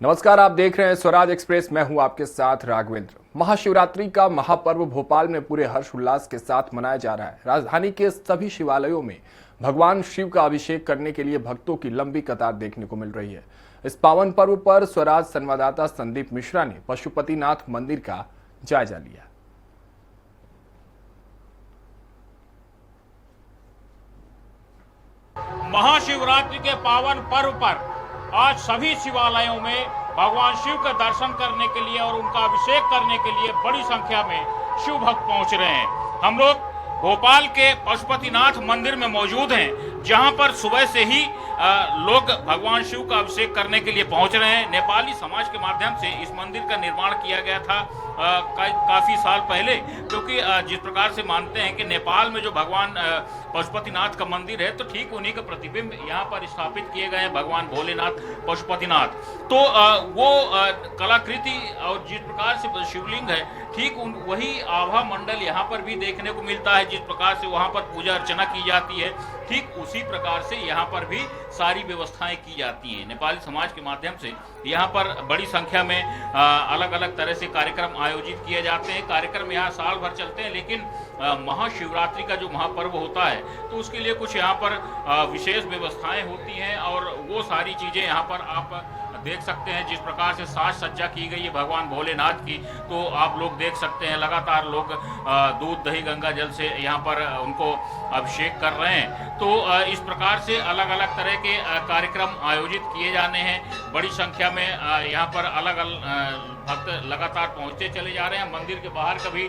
नमस्कार, आप देख रहे हैं स्वराज एक्सप्रेस। मैं हूं आपके साथ राघवेंद्र। महाशिवरात्रि का महापर्व भोपाल में पूरे हर्ष उल्लास के साथ मनाया जा रहा है। राजधानी के सभी शिवालयों में भगवान शिव का अभिषेक करने के लिए भक्तों की लंबी कतार देखने को मिल रही है। इस पावन पर्व पर स्वराज संवाददाता संदीप मिश्रा ने पशुपतिनाथ मंदिर का जायजा लिया। महाशिवरात्रि के पावन पर्व पर आज सभी शिवालयों में भगवान शिव के दर्शन करने के लिए और उनका अभिषेक करने के लिए बड़ी संख्या में शिव भक्त पहुंच रहे हैं। हम लोग भोपाल के पशुपतिनाथ मंदिर में मौजूद हैं, जहां पर सुबह से ही लोग भगवान शिव का अभिषेक करने के लिए पहुंच रहे हैं। नेपाली समाज के माध्यम से इस मंदिर का निर्माण किया गया था काफी साल पहले, क्योंकि जिस प्रकार से मानते हैं कि नेपाल में जो भगवान पशुपतिनाथ का मंदिर है, तो ठीक उन्हीं का प्रतिबिंब यहाँ पर स्थापित किए गए हैं भगवान भोलेनाथ पशुपतिनाथ। तो वो कलाकृति और जिस प्रकार से शिवलिंग है, ठीक वही आभा मंडल यहाँ पर भी देखने को मिलता है। जिस प्रकार से वहाँ पर पूजा अर्चना की जाती है, ठीक उसी प्रकार से यहाँ पर भी सारी व्यवस्थाएं की जाती हैं। नेपाली समाज के माध्यम से यहाँ पर बड़ी संख्या में अलग अलग तरह से कार्यक्रम आयोजित किए जाते हैं। कार्यक्रम यहाँ साल भर चलते हैं, लेकिन महाशिवरात्रि का जो महापर्व होता है, तो उसके लिए कुछ यहाँ पर विशेष व्यवस्थाएं होती हैं, और वो सारी चीज़ें यहाँ पर आप देख सकते हैं। जिस प्रकार से साज सज्जा की गई है भगवान भोलेनाथ की, तो आप लोग देख सकते हैं लगातार लोग दूध दही गंगा जल से यहाँ पर उनको अभिषेक कर रहे हैं। तो इस प्रकार से अलग अलग तरह के कार्यक्रम आयोजित किए जाने हैं। बड़ी संख्या में यहाँ पर अलग अलग भक्त लगातार पहुँचते चले जा रहे हैं। मंदिर के बाहर का भी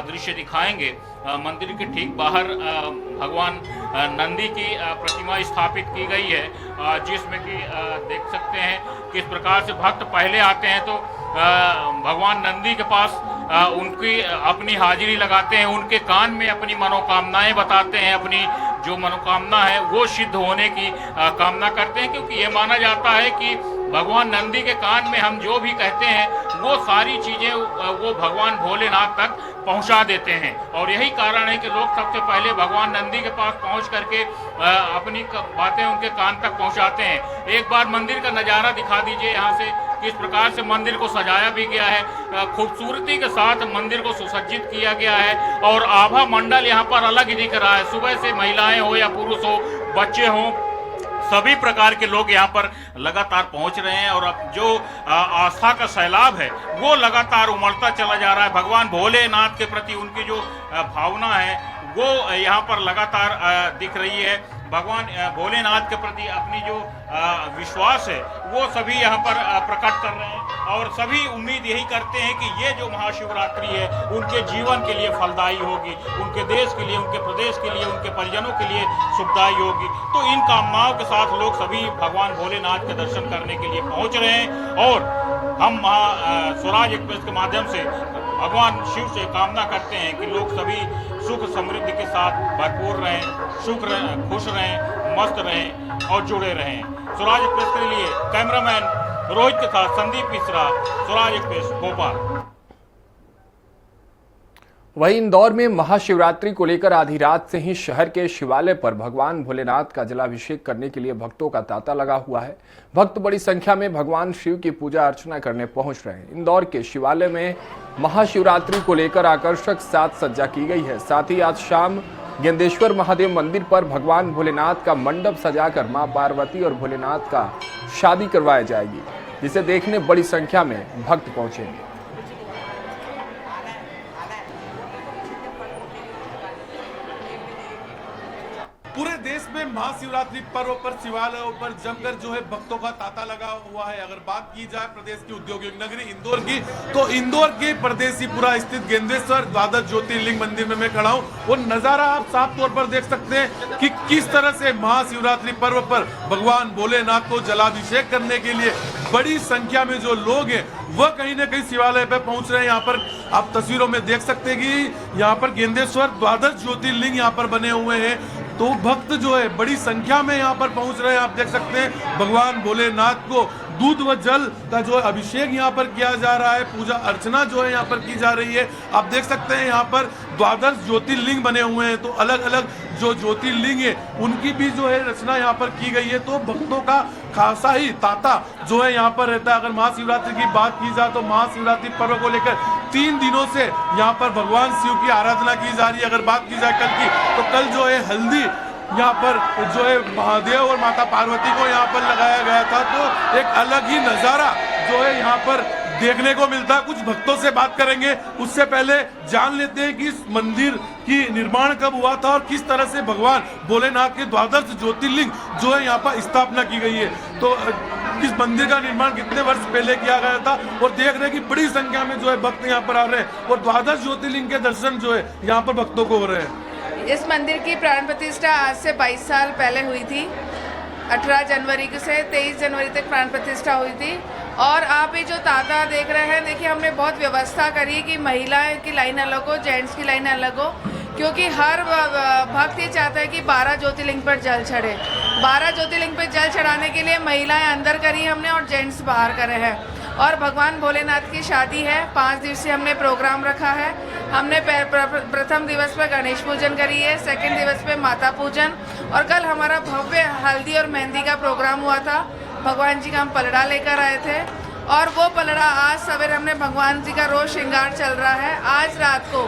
दृश्य दिखाएंगे। मंदिर के ठीक बाहर भगवान नंदी की प्रतिमा स्थापित की गई है, जिसमें कि देख सकते हैं किस प्रकार से भक्त पहले आते हैं तो भगवान नंदी के पास उनकी अपनी हाजिरी लगाते हैं, उनके कान में अपनी मनोकामनाएं बताते हैं, अपनी जो मनोकामना है वो सिद्ध होने की कामना करते हैं, क्योंकि ये माना जाता है कि भगवान नंदी के कान में हम जो भी कहते हैं वो सारी चीज़ें वो भगवान भोलेनाथ तक पहुंचा देते हैं। और यही कारण है कि लोग सबसे पहले भगवान नंदी के पास पहुंच करके अपनी बातें उनके कान तक पहुंचाते हैं। एक बार मंदिर का नज़ारा दिखा दीजिए यहाँ से, किस प्रकार से मंदिर को सजाया भी गया है। खूबसूरती के साथ मंदिर को सुसज्जित किया गया है, और आभा मंडल यहाँ पर अलग ही दिख रहा है। सुबह से महिलाएं हो या पुरुष हो, बच्चे हों, सभी प्रकार के लोग यहाँ पर लगातार पहुँच रहे हैं। और अब जो आस्था का सैलाब है वो लगातार उमड़ता चला जा रहा है। भगवान भोलेनाथ के प्रति उनकी जो भावना है वो यहाँ पर लगातार दिख रही है। भगवान भोलेनाथ के प्रति अपनी जो विश्वास है वो सभी यहाँ पर प्रकट कर रहे हैं, और सभी उम्मीद यही करते हैं कि ये जो महाशिवरात्रि है उनके जीवन के लिए फलदायी होगी, उनके देश के लिए, उनके प्रदेश के लिए, उनके परिजनों के लिए सुखदायी होगी। तो इन कामनाओं के साथ लोग सभी भगवान भोलेनाथ के दर्शन करने के लिए पहुँच रहे हैं, और हम स्वराज एक्सप्रेस के माध्यम से भगवान शिव से कामना करते हैं कि लोग सभी सुख समृद्धि के साथ भरपूर रहें, खुश रहें, मस्त रहें और जुड़े रहें। स्वराज एक्सप्रेस के लिए कैमरामैन रोहित के साथ संदीप मिश्रा, स्वराज एक्सप्रेस भोपाल। वहीं इंदौर में महाशिवरात्रि को लेकर आधी रात से ही शहर के शिवालय पर भगवान भोलेनाथ का जलाभिषेक करने के लिए भक्तों का तांता लगा हुआ है। भक्त बड़ी संख्या में भगवान शिव की पूजा अर्चना करने पहुंच रहे हैं। इंदौर के शिवालय में महाशिवरात्रि को लेकर आकर्षक साज सज्जा की गई है। साथ ही आज शाम गेंदेश्वर महादेव मंदिर पर भगवान भोलेनाथ का मंडप सजाकर मां पार्वती और भोलेनाथ का शादी करवाई जाएगी, जिसे देखने बड़ी संख्या में भक्त पहुंचेंगे। पूरे देश में महाशिवरात्रि पर्व पर शिवालयों पर जमकर जो है भक्तों का तांता लगा हुआ है। अगर बात की जाए प्रदेश की औद्योगिक नगरी इंदौर की, तो इंदौर के परदेसीपुरा स्थित गेंदेश्वर द्वादश ज्योतिर्लिंग मंदिर में मैं खड़ा हूं। वो नजारा आप साफ तौर पर देख सकते हैं कि किस तरह से महाशिवरात्रि पर्व पर भगवान भोलेनाथ को जलाभिषेक करने के लिए बड़ी संख्या में जो लोग हैं वह कहीं ना कहीं शिवालय पे पहुंच रहे हैं। यहाँ पर आप तस्वीरों में देख सकते हैं कि यहाँ पर गेंदेश्वर द्वादश ज्योतिर्लिंग यहाँ पर बने हुए हैं, तो भक्त जो है बड़ी संख्या में यहाँ पर पहुंच रहे हैं। आप देख सकते हैं भगवान भोलेनाथ को दूध व जल का जो है अभिषेक यहाँ पर किया जा रहा है, पूजा अर्चना जो है यहाँ पर की जा रही है। आप देख सकते हैं यहाँ पर द्वादश ज्योतिर्लिंग बने हुए हैं, तो अलग अलग जो ज्योतिर्लिंग है उनकी भी जो है रचना यहाँ पर की गई है। तो भक्तों का खासा ही तांता जो है यहाँ पर रहता है। अगर महाशिवरात्रि की बात की जाए तो महाशिवरात्रि पर्व को लेकर 3 दिनों से यहाँ पर भगवान शिव की आराधना की जा रही है। अगर बात की जाए कल की, तो कल जो है हल्दी यहाँ पर जो है महादेव और माता पार्वती को यहाँ पर लगाया गया था। तो एक अलग ही नज़ारा जो है यहाँ पर देखने को मिलता है। कुछ भक्तों से बात करेंगे, उससे पहले जान लेते हैं कि इस मंदिर की निर्माण कब हुआ था और किस तरह से भगवान भोलेनाथ के द्वादश ज्योतिर्लिंग जो है यहाँ पर स्थापना की गई है। तो इस मंदिर का निर्माण कितने वर्ष पहले किया गया था, और देख रहे हैं कि बड़ी संख्या में जो है भक्त यहाँ पर आ रहे हैं और द्वादश ज्योतिर्लिंग के दर्शन जो है यहाँ पर भक्तों को हो रहे हैं। इस मंदिर की प्राण प्रतिष्ठा आज से 22 साल पहले हुई थी। 18 जनवरी से 23 जनवरी तक प्राण प्रतिष्ठा हुई थी। और आप ये जो तांता देख रहे हैं, देखिए हमने बहुत व्यवस्था करी कि महिलाएं की लाइन अलग हो, जेंट्स की लाइन अलग हो, क्योंकि हर भक्त ये चाहता है कि 12 ज्योतिर्लिंग पर जल चढ़े। 12 ज्योतिर्लिंग पर जल चढ़ाने के लिए महिलाएं अंदर करी हमने और जेंट्स बाहर करे हैं। और भगवान भोलेनाथ की शादी है, 5 दिवसीय हमने प्रोग्राम रखा है। हमने प्रथम दिवस पर गणेश पूजन करी है, सेकंड दिवस पे माता पूजन, और कल हमारा भव्य हल्दी और मेहंदी का प्रोग्राम हुआ था। भगवान जी का हम पलड़ा लेकर आए थे, और वो पलड़ा आज सवेरे हमने भगवान जी का रोज श्रृंगार चल रहा है। आज रात को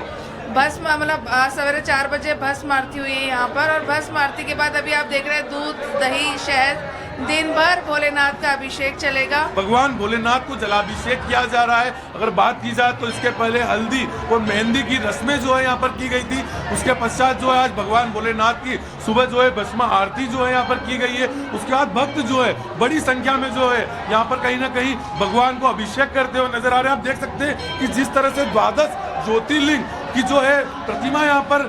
भस्म, मतलब आज सवेरे 4 बजे भस्म आरती हुई है यहाँ पर, और भस्म आरती के बाद अभी आप देख रहे हैं दूध, दही, शहद, दिन भर भोलेनाथ का अभिषेक चलेगा। भगवान भोलेनाथ को जलाभिषेक किया जा रहा है। अगर बात की जाए तो इसके पहले हल्दी और मेहंदी की रस्में जो है यहाँ पर की गई थी। उसके पश्चात जो है आज भगवान भोलेनाथ की सुबह जो है भस्म आरती जो है यहाँ पर की गई है। उसके बाद भक्त जो है बड़ी संख्या में जो है यहाँ पर कहीं ना कहीं भगवान को अभिषेक करते हुए नजर आ रहे हैं। आप देख सकते हैं कि जिस तरह से द्वादश ज्योतिर्लिंग की जो है प्रतिमा यहाँ पर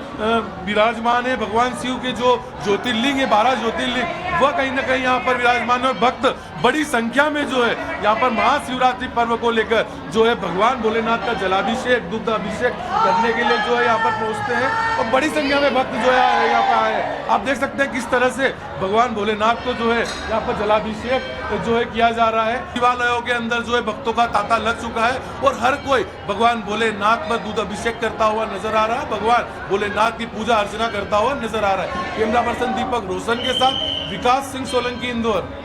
विराजमान है, भगवान शिव के जो ज्योतिर्लिंग है 12 ज्योतिर्लिंग, वह कहीं ना कहीं यहाँ पर विराजमान है। भक्त बड़ी संख्या में जो है यहाँ पर महाशिवरात्रि पर्व को लेकर जो है भगवान भोलेनाथ का जलाभिषेक, दुग्ध अभिषेक करने के लिए जो है यहाँ पर पहुँचते हैं, और बड़ी संख्या में भक्त जो है यहाँ पर आए हैं। आप देख सकते हैं किस तरह से भगवान भोलेनाथ को जो है यहाँ पर जलाभिषेक जो है किया जा रहा है। शिवालयों के अंदर जो है भक्तों का तांता लग चुका है, और हर कोई भगवान भोलेनाथ पर दूध अभिषेक करता हुआ नजर आ रहा है, भगवान भोलेनाथ की पूजा अर्चना करता हुआ नजर आ रहा है। कैमरा पर्सन दीपक रोशन के साथ विकास सिंह सोलंकी, इंदौर।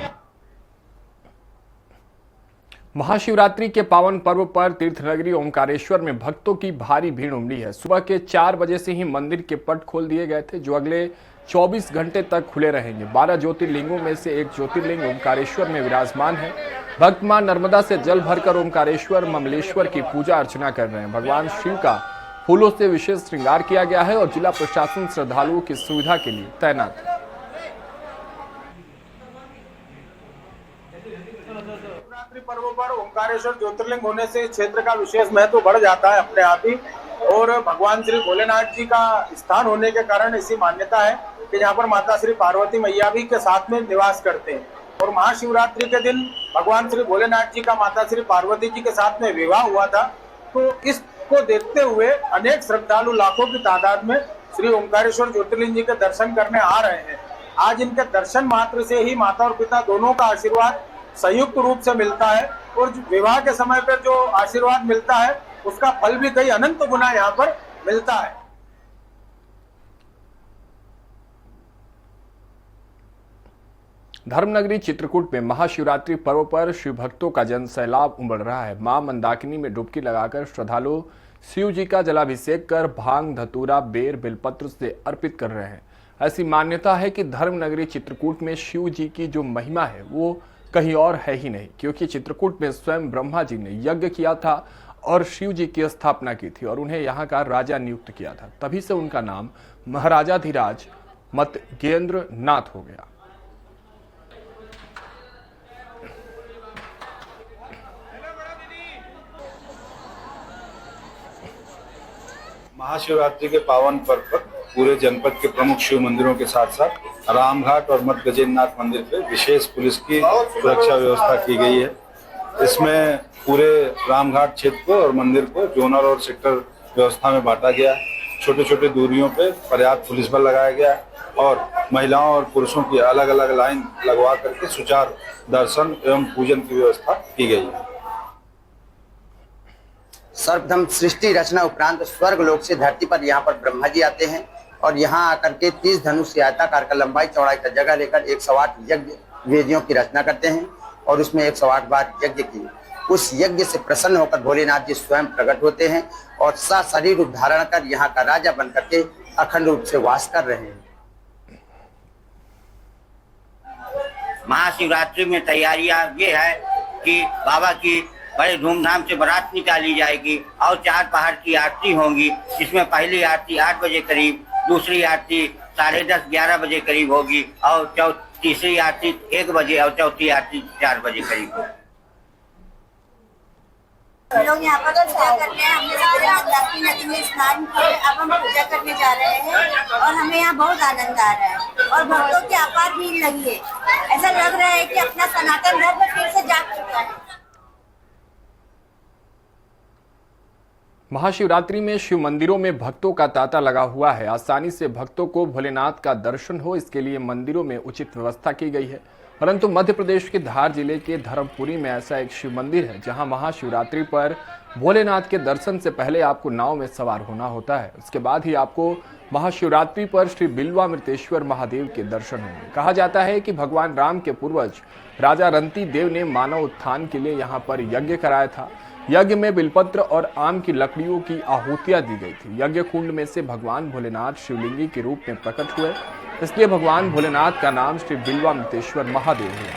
महाशिवरात्रि के पावन पर्व पर तीर्थनगरी ओंकारेश्वर में भक्तों की भारी भीड़ उमड़ी है। सुबह के 4 बजे से ही मंदिर के पट खोल दिए गए थे, जो अगले 24 घंटे तक खुले रहेंगे। 12 ज्योतिर्लिंगों में से एक ज्योतिर्लिंग ओंकारेश्वर में विराजमान है। भक्त मां नर्मदा से जल भरकर ओंकारेश्वर ममलेश्वर की पूजा अर्चना कर रहे हैं। भगवान शिव का फूलों से विशेष श्रृंगार किया गया है और जिला प्रशासन श्रद्धालुओं की सुविधा के लिए तैनात है। शिवरात्रि पर्व पर ओंकारेश्वर ज्योतिर्लिंग होने से क्षेत्र का विशेष महत्व बढ़ जाता है अपने आप ही, और भगवान श्री भोलेनाथ जी का स्थान होने के कारण ऐसी मान्यता है कि यहाँ पर माता श्री पार्वती मैया भी के साथ में निवास करते हैं। और महाशिवरात्रि के दिन भगवान श्री भोलेनाथ जी का माता श्री पार्वती जी के साथ में विवाह हुआ था। तो इसको देखते हुए अनेक श्रद्धालु लाखों की तादाद में श्री ओंकारेश्वर ज्योतिर्लिंग जी के दर्शन करने आ रहे हैं। आज इनके दर्शन मात्र से ही माता और पिता दोनों का आशीर्वाद संयुक्त रूप से मिलता है, और विवाह के समय पर जो आशीर्वाद मिलता है उसका फल भी कई अनंत गुना यहाँ पर मिलता है। धर्मनगरी चित्रकूट में महाशिवरात्रि पर्व पर शिव भक्तों का जन सैलाब उमड़ रहा है। मां मंदाकिनी में डुबकी लगाकर श्रद्धालु शिव जी का जलाभिषेक कर भांग, धतूरा, बेर, बेलपत्र से अर्पित कर रहे हैं। ऐसी मान्यता है कि धर्मनगरी चित्रकूट में शिव जी की जो महिमा है वो कहीं और है ही नहीं, क्योंकि चित्रकूट में स्वयं ब्रह्मा जी ने यज्ञ किया था और शिव जी की स्थापना की थी और उन्हें यहाँ का राजा नियुक्त किया था। तभी से उनका नाम महाराजाधिराज मतगेंद्र नाथ हो गया। महाशिवरात्रि के पावन पर्व पर पूरे जनपद के प्रमुख शिव मंदिरों के साथ साथ रामघाट और मत गजेंद्रनाथ मंदिर पे विशेष पुलिस की सुरक्षा व्यवस्था की गई है। इसमें पूरे रामघाट क्षेत्र को और मंदिर को जोनल और सेक्टर व्यवस्था में बांटा गया है। छोटे छोटे दूरियों पे पर्याप्त पुलिस बल लगाया गया है और महिलाओं और पुरुषों की अलग अलग लाइन लगवा करके सुचारू दर्शन एवं पूजन की व्यवस्था की गई है। सर्वप्रथम सृष्टि रचना उपरांत स्वर्ग लोक से धरती पर यहाँ पर ब्रह्मा जी आते हैं और यहाँ आकर के 30 धनुष आयताकार का लंबाई चौड़ाई का जगह लेकर 108 यज्ञ वेदियों की रचना करते हैं और उसमें 108 बार यज्ञ की। उस यज्ञ से प्रसन्न होकर भोलेनाथ जी स्वयं प्रकट होते हैं और सशरीर रूप धारण कर यहाँ का राजा बन करके अखंड रूप से वास कर रहे हैं। महाशिवरात्रि में तैयारियां ये है कि बाबा की बड़े धूमधाम से बारात निकाली जाएगी और 4 पहाड़ की आरती होंगी, जिसमें पहली आरती 8 बजे करीब, दूसरी आरती 10:30-11 बजे करीब होगी और तीसरी आरती 1 बजे और चौथी आरती 4 बजे करीब होगी। हम लोग यहाँ पर पूजा करते हैं। हमने मंदाकिनी नदी में स्नान किए, अब हम पूजा करने जा रहे हैं और हमें यहाँ बहुत आनंद आ रहा है और भक्तों की अपार भीड़ लगी है। ऐसा लग रहा है कि अपना सनातन धर्म फिर से जाग चुका है। महाशिवरात्रि में शिव मंदिरों में भक्तों का तांता लगा हुआ है। आसानी से भक्तों को भोलेनाथ का दर्शन हो, इसके लिए मंदिरों में उचित व्यवस्था की गई है। परंतु मध्य प्रदेश के धार जिले के धर्मपुरी में ऐसा एक शिव मंदिर है जहां महाशिवरात्रि पर भोलेनाथ के दर्शन से पहले आपको नाव में सवार होना होता है। उसके बाद ही आपको महाशिवरात्रि पर श्री बिल्वामृतेश्वर महादेव के दर्शन होंगे। कहा जाता है कि भगवान राम के पूर्वज राजा रंती देव ने मानव उत्थान के लिए यहाँ पर यज्ञ कराया था। यज्ञ में बिलपत्र और आम की लकड़ियों की आहुतियां दी गई थी। यज्ञ कुंड में से भगवान भोलेनाथ शिवलिंगी के रूप में प्रकट हुए, इसलिए भगवान भोलेनाथ का नाम श्री बिल्वामृतेश्वर महादेव है।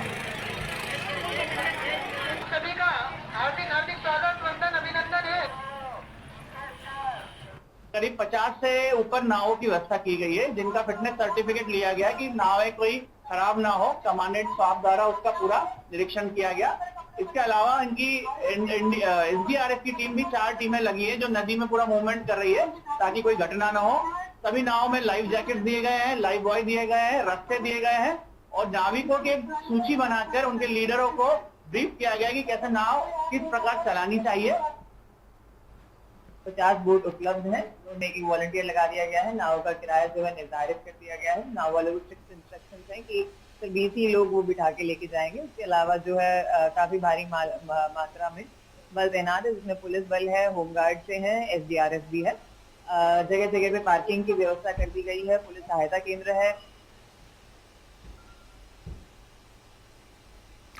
सभी का हार्दिक हार्दिक स्वागत, वंदन, अभिनंदन है। करीब 50 से ऊपर नावों की व्यवस्था की गई है, जिनका फिटनेस सर्टिफिकेट लिया गया कि नावें कोई खराब ना हो। कमांडेंट स्टाफ द्वारा उसका पूरा निरीक्षण किया गया। इसके अलावा इनकी एसडीआरएफ की टीम भी 4 टीमें लगी है जो नदी में पूरा मूवमेंट कर रही है ताकि कोई घटना ना हो। सभी नावों में लाइफ जैकेट दिए गए हैं, लाइफ बॉय दिए गए हैं, रस्ते दिए गए हैं और नाविकों की सूची बनाकर उनके लीडरों को ब्रीफ किया गया कि कैसे नाव किस प्रकार चलानी चाहिए। 50 बोट उपलब्ध है, मेकिंग वॉलंटियर लगा दिया गया है। नाव का किराया जो है निर्धारित कर दिया गया है। नाव वाले को स्ट्रिक्ट इंस्ट्रक्शंस हैं कि सिर्फ 20 ही लोग वो बिठा के लेके जाएंगे। उसके अलावा जो है काफी भारी मात्रा में बल तैनात है, जिसमें पुलिस बल है, होमगार्ड से है, एसडीआरएफ भी है। जगह जगह पे पार्किंग की व्यवस्था कर दी गई है, पुलिस सहायता केंद्र है।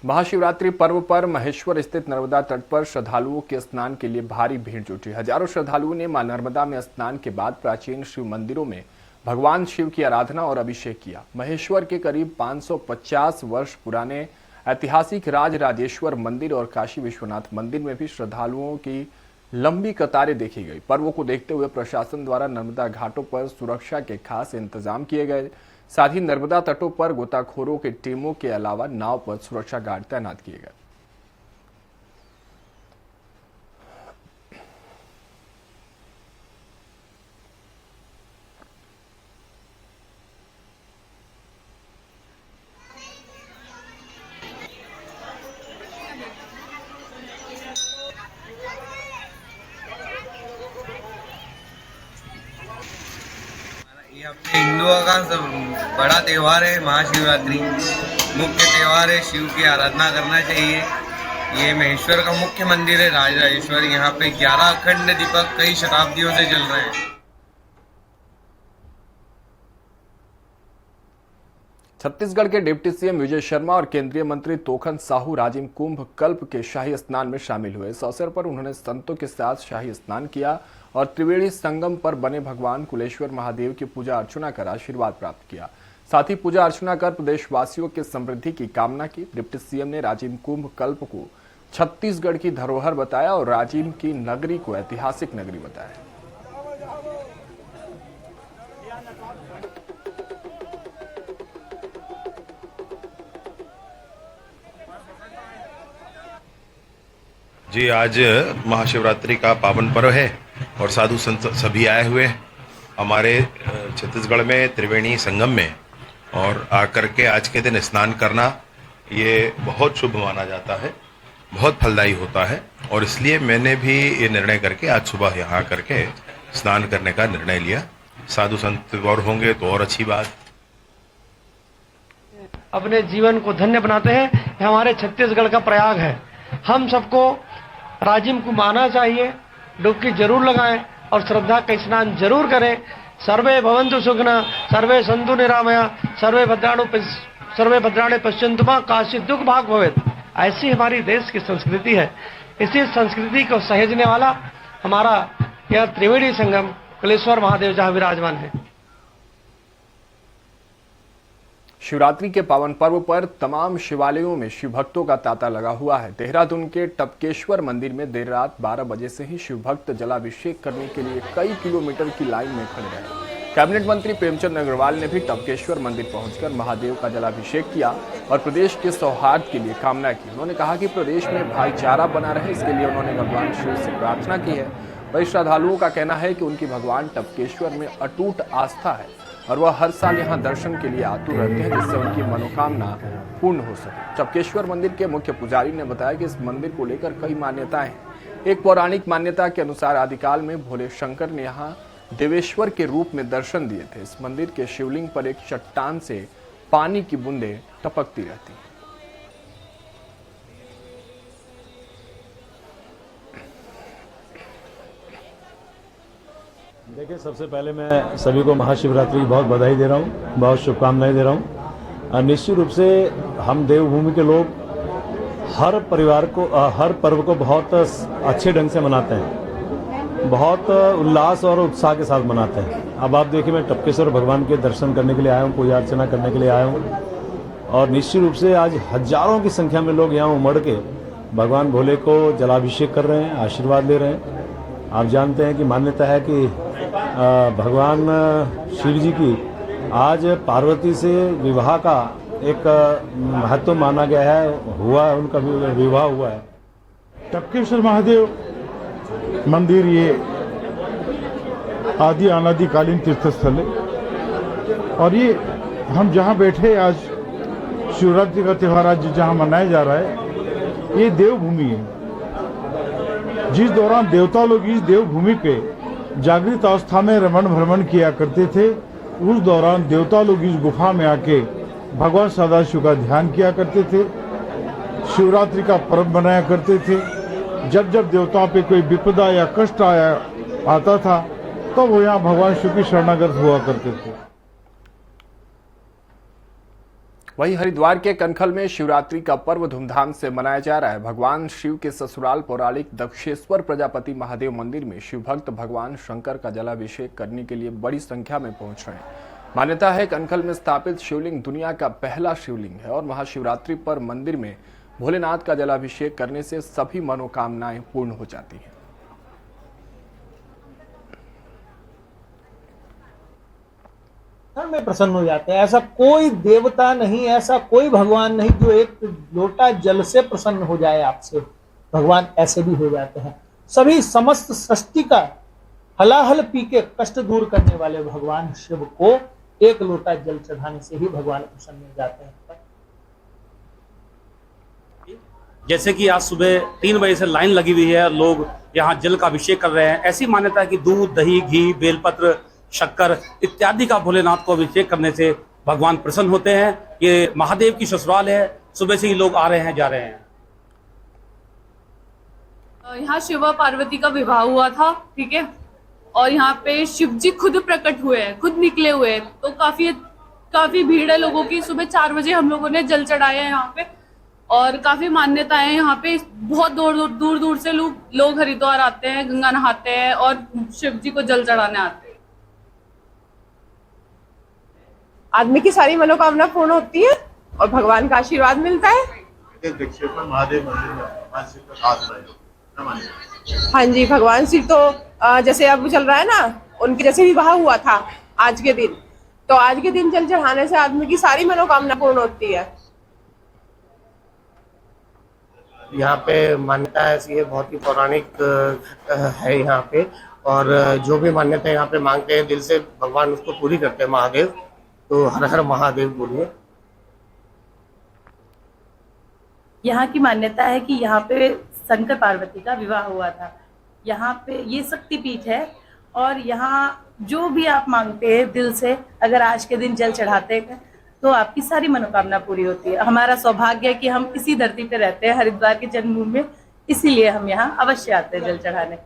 महाशिवरात्रि पर्व पर महेश्वर स्थित नर्मदा तट पर श्रद्धालुओं के स्नान के लिए भारी भीड़ जुटी। हजारों श्रद्धालुओं ने मां नर्मदा में स्नान के बाद प्राचीन शिव मंदिरों में भगवान शिव की आराधना और अभिषेक किया। महेश्वर के करीब 550 वर्ष पुराने ऐतिहासिक राजराजेश्वर मंदिर और काशी विश्वनाथ मंदिर में भी श्रद्धालुओं की लंबी कतारें देखी गई। पर्व को देखते हुए प्रशासन द्वारा नर्मदा घाटों पर सुरक्षा के खास इंतजाम किए गए। साथ ही नर्मदा तटों पर गोताखोरों की टीमों के अलावा नाव पर सुरक्षा गार्ड तैनात किए गए। हिंदुओं का सब बड़ा त्यौहार है महाशिवरात्रि। मुख्य त्यौहार है, शिव की आराधना करना चाहिए। ये महेश्वर का मुख्य मंदिर है राजराजेश्वर। यहाँ पे 11 अखंड दीपक कई शताब्दियों से जल रहे हैं। छत्तीसगढ़ के डिप्टी सीएम विजय शर्मा और केंद्रीय मंत्री तोखन साहू राजिम कुंभ कल्प के शाही स्नान में शामिल हुए। इस अवसर पर उन्होंने संतों के साथ शाही स्नान किया और त्रिवेणी संगम पर बने भगवान कुलेश्वर महादेव की पूजा अर्चना कर आशीर्वाद प्राप्त किया। साथ ही पूजा अर्चना कर प्रदेशवासियों की समृद्धि की कामना की। डिप्टी सीएम ने राजिम कुंभ कल्प को छत्तीसगढ़ की धरोहर बताया और राजिम की नगरी को ऐतिहासिक नगरी बताया। जी, आज महाशिवरात्रि का पावन पर्व है और साधु संत सभी आए हुए हैं हमारे छत्तीसगढ़ में त्रिवेणी संगम में, और आकर के आज के दिन स्नान करना ये बहुत शुभ माना जाता है, बहुत फलदायी होता है। और इसलिए मैंने भी ये निर्णय करके आज सुबह यहाँ आकर के स्नान करने का निर्णय लिया। साधु संत और होंगे तो और अच्छी बात। अपने जीवन को धन्य बनाते हैं। ये हमारे छत्तीसगढ़ का प्रयाग है। हम सबको राजिम को मानना चाहिए, डुबकी जरूर लगाएं और श्रद्धा का स्नान जरूर करें। सर्वे भवन्तु सुखिनः, सर्वे सन्तु निरामया, सर्वे भद्राणि पश्यन्तु मा काचित् दुःख भाग् भवेत्। ऐसी हमारी देश की संस्कृति है। इसी संस्कृति को सहेजने वाला हमारा यह त्रिवेणी संगम कलेश्वर महादेव जहाँ विराजमान है। शिवरात्रि के पावन पर्व पर तमाम शिवालयों में शिव भक्तों का तांता लगा हुआ है। देहरादून के टपकेश्वर मंदिर में देर रात 12 बजे से ही शिव भक्त जलाभिषेक करने के लिए कई किलोमीटर की लाइन में खड़े रहे। कैबिनेट मंत्री प्रेमचंद अग्रवाल ने भी टपकेश्वर मंदिर पहुंचकर महादेव का जलाभिषेक किया और प्रदेश के सौहार्द के लिए कामना की। उन्होंने कहा कि प्रदेश में भाईचारा बना रहे, इसके लिए उन्होंने भगवान शिव से प्रार्थना की है। वही श्रद्धालुओं का कहना है कि उनकी भगवान टपकेश्वर में अटूट आस्था है और वह हर साल यहां दर्शन के लिए आतुर रहते हैं, जिससे उनकी मनोकामना पूर्ण हो सके। टपकेश्वर मंदिर के मुख्य पुजारी ने बताया कि इस मंदिर को लेकर कई मान्यताएं हैं। एक पौराणिक मान्यता के अनुसार आदिकाल में भोले शंकर ने यहाँ देवेश्वर के रूप में दर्शन दिए थे। इस मंदिर के शिवलिंग पर एक चट्टान से पानी की बूंदें टपकती रहती हैं। देखिए, सबसे पहले मैं सभी को महाशिवरात्रि की बहुत बधाई दे रहा हूँ, बहुत शुभकामनाएं दे रहा हूँ। निश्चित रूप से हम देवभूमि के लोग हर पर्व को बहुत अच्छे ढंग से मनाते हैं, बहुत उल्लास और उत्साह के साथ मनाते हैं। अब आप देखिए, मैं टपकेश्वर भगवान के दर्शन करने के लिए आया हूँ, पूजा अर्चना करने के लिए आया हूँ और निश्चित रूप से आज हजारों की संख्या में लोग यहाँ उमड़ के भगवान भोले को जलाभिषेक कर रहे हैं, आशीर्वाद ले रहे हैं। आप जानते हैं कि मान्यता है कि भगवान शिव जी की आज पार्वती से विवाह का एक महत्व माना गया है, उनका विवाह हुआ है। टपकेश्वर महादेव मंदिर ये आदि अनादिकालीन तीर्थस्थल है और ये हम जहाँ बैठे आज शिवरात्रि का त्यौहार आज जहाँ मनाया जा रहा है, ये देवभूमि है। जिस दौरान देवता लोग इस देवभूमि पे जागृत अवस्था में रमण भ्रमण किया करते थे, उस दौरान देवता लोग इस गुफा में आके भगवान सदाशिव का ध्यान किया करते थे, शिवरात्रि का पर्व मनाया करते थे। जब जब देवताओं पे कोई विपदा या कष्ट आता था तो वो यहाँ भगवान शिव की शरणागत हुआ करते थे। वहीं हरिद्वार के कनखल में शिवरात्रि का पर्व धूमधाम से मनाया जा रहा है। भगवान शिव के ससुराल पौराणिक दक्षेश्वर प्रजापति महादेव मंदिर में शिव भक्त भगवान शंकर का जलाभिषेक करने के लिए बड़ी संख्या में पहुंच रहे हैं। मान्यता है कनखल में स्थापित शिवलिंग दुनिया का पहला शिवलिंग है और महाशिवरात्रि पर मंदिर में भोलेनाथ का जलाभिषेक करने से सभी मनोकामनाएं पूर्ण हो जाती हैं। में प्रसन्न हो जाते हैं। ऐसा कोई देवता नहीं, ऐसा कोई भगवान नहीं जो एक लोटा जल से प्रसन्न हो जाए आपसे। भगवान ऐसे भी हो जाते हैं। सभी समस्त सृष्टि का हलाहल पी के कष्ट दूर करने वाले भगवान शिव को एक लोटा जल चढ़ाने से ही भगवान प्रसन्न हो जाते हैं। जैसे कि आज सुबह 3 बजे से लाइन लगी हुई है, लोग यहाँ जल का अभिषेक कर रहे हैं। ऐसी मान्यता है कि दूध, दही, घी, बेलपत्र, शक्कर इत्यादि का भोलेनाथ को अभिषेक करने से भगवान प्रसन्न होते हैं। ये महादेव की ससुराल है, सुबह से ही लोग आ रहे हैं, जा रहे हैं। यहाँ शिव पार्वती का विवाह हुआ था, ठीक है, और यहाँ पे शिव जी खुद प्रकट हुए हैं, खुद निकले हुए हैं, तो काफी भीड़ है लोगों की। सुबह 4 बजे हम लोगों ने जल चढ़ाया है यहाँ पे और काफी मान्यताएं यहाँ पे। बहुत दूर दूर से लोग हरिद्वार आते हैं, गंगा नहाते हैं और शिव जी को जल चढ़ाने आते हैं। आदमी की सारी मनोकामना पूर्ण होती है और भगवान का आशीर्वाद मिलता है। महादेव हाँ जी, भगवान शिव तो जैसे अब चल रहा है ना, उनके जैसे विवाह हुआ था आज के दिन, तो आज के दिन जल चढ़ाने से आदमी की सारी मनोकामना पूर्ण होती है। यहाँ पे मान्यता ऐसी है, बहुत ही पौराणिक है यहाँ पे, और जो भी मान्यता यहाँ पे मांगते हैं दिल से, भगवान उसको पूरी करते हैं महादेव। तो हर हर महादेव बोलिए। यहाँ की मान्यता है कि यहाँ पे शंकर पार्वती का विवाह हुआ था। यहाँ पे ये शक्तिपीठ है और यहाँ जो भी आप मांगते हैं दिल से, अगर आज के दिन जल चढ़ाते हैं तो आपकी सारी मनोकामना पूरी होती है। हमारा सौभाग्य है कि हम इसी धरती पे रहते हैं, हरिद्वार की जन्मभूमि में, इसीलिए हम यहाँ अवश्य आते हैं जल चढ़ाने।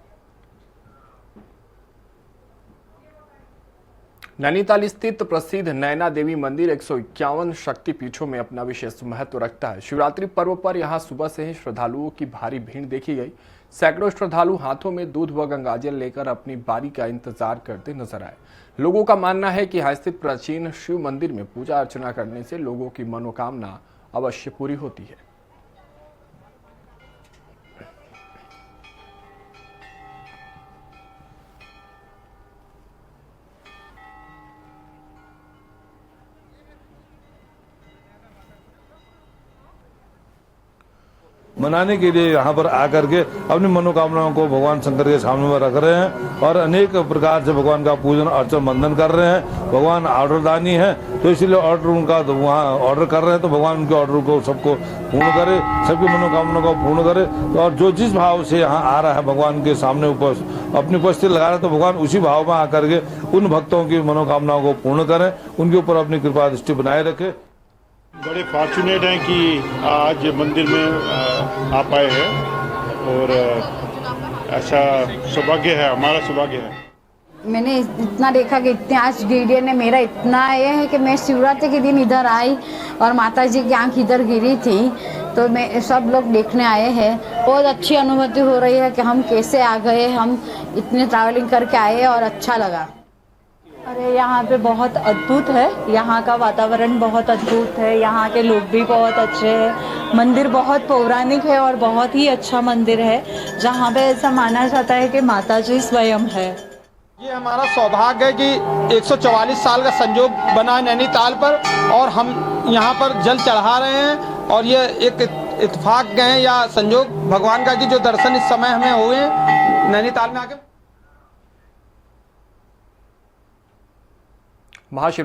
नैनीताल स्थित प्रसिद्ध नैना देवी मंदिर 151 शक्तिपीठों में अपना विशेष महत्व रखता है। शिवरात्रि पर्व पर यहां सुबह से ही श्रद्धालुओं की भारी भीड़ देखी गई। सैकड़ों श्रद्धालु हाथों में दूध व गंगाजल लेकर अपनी बारी का इंतजार करते नजर आए। लोगों का मानना है कि यहां स्थित प्राचीन शिव मंदिर में पूजा अर्चना करने से लोगों की मनोकामना अवश्य पूरी होती है। मनाने के लिए यहाँ पर आकर के अपनी मनोकामनाओं को भगवान शंकर के सामने में रख रहे हैं और अनेक प्रकार से भगवान का पूजन अर्चन वंदन कर रहे हैं। भगवान ऑर्डरदानी है तो इसलिए ऑर्डर उनका वहाँ ऑर्डर कर रहे हैं, तो भगवान उनके ऑर्डर को सबको पूर्ण करे, सबकी मनोकामनाओं को पूर्ण करे। और जो जिस भाव से यहाँ आ रहा है भगवान के सामने अपनी उपस्थिति लगा रहे हैं, तो भगवान उसी भाव में आकर के उन भक्तों की मनोकामनाओं को पूर्ण करें, उनके ऊपर अपनी कृपा दृष्टि बनाए रखे। बड़े फॉर्चुनेट हैं कि आज मंदिर में आ पाए हैं और ऐसा सौभाग्य है, हमारा सौभाग्य है। मैंने इतना देखा कि इतने आज गिरिए ने मेरा इतना ये है कि मैं शिवरात्रि के दिन इधर आई और माता जी की आंख इधर गिरी थी, तो मैं सब लोग देखने आए हैं। बहुत अच्छी अनुभूति हो रही है कि हम कैसे आ गए, हम इतने ट्रैवलिंग करके आए और अच्छा लगा। अरे यहाँ पे बहुत अद्भुत है, यहाँ का वातावरण बहुत अद्भुत है, यहाँ के लोग भी बहुत अच्छे हैं, मंदिर बहुत पौराणिक है और बहुत ही अच्छा मंदिर है, जहाँ पे ऐसा माना जाता है कि माता जी स्वयं है। ये हमारा सौभाग्य है कि 144 साल का संयोग बना है नैनीताल पर और हम यहाँ पर जल चढ़ा रहे हैं, और ये एक इत्तेफाक है या संयोग भगवान का कि जो दर्शन इस समय हमें हुए नैनीताल में आके। महाशिव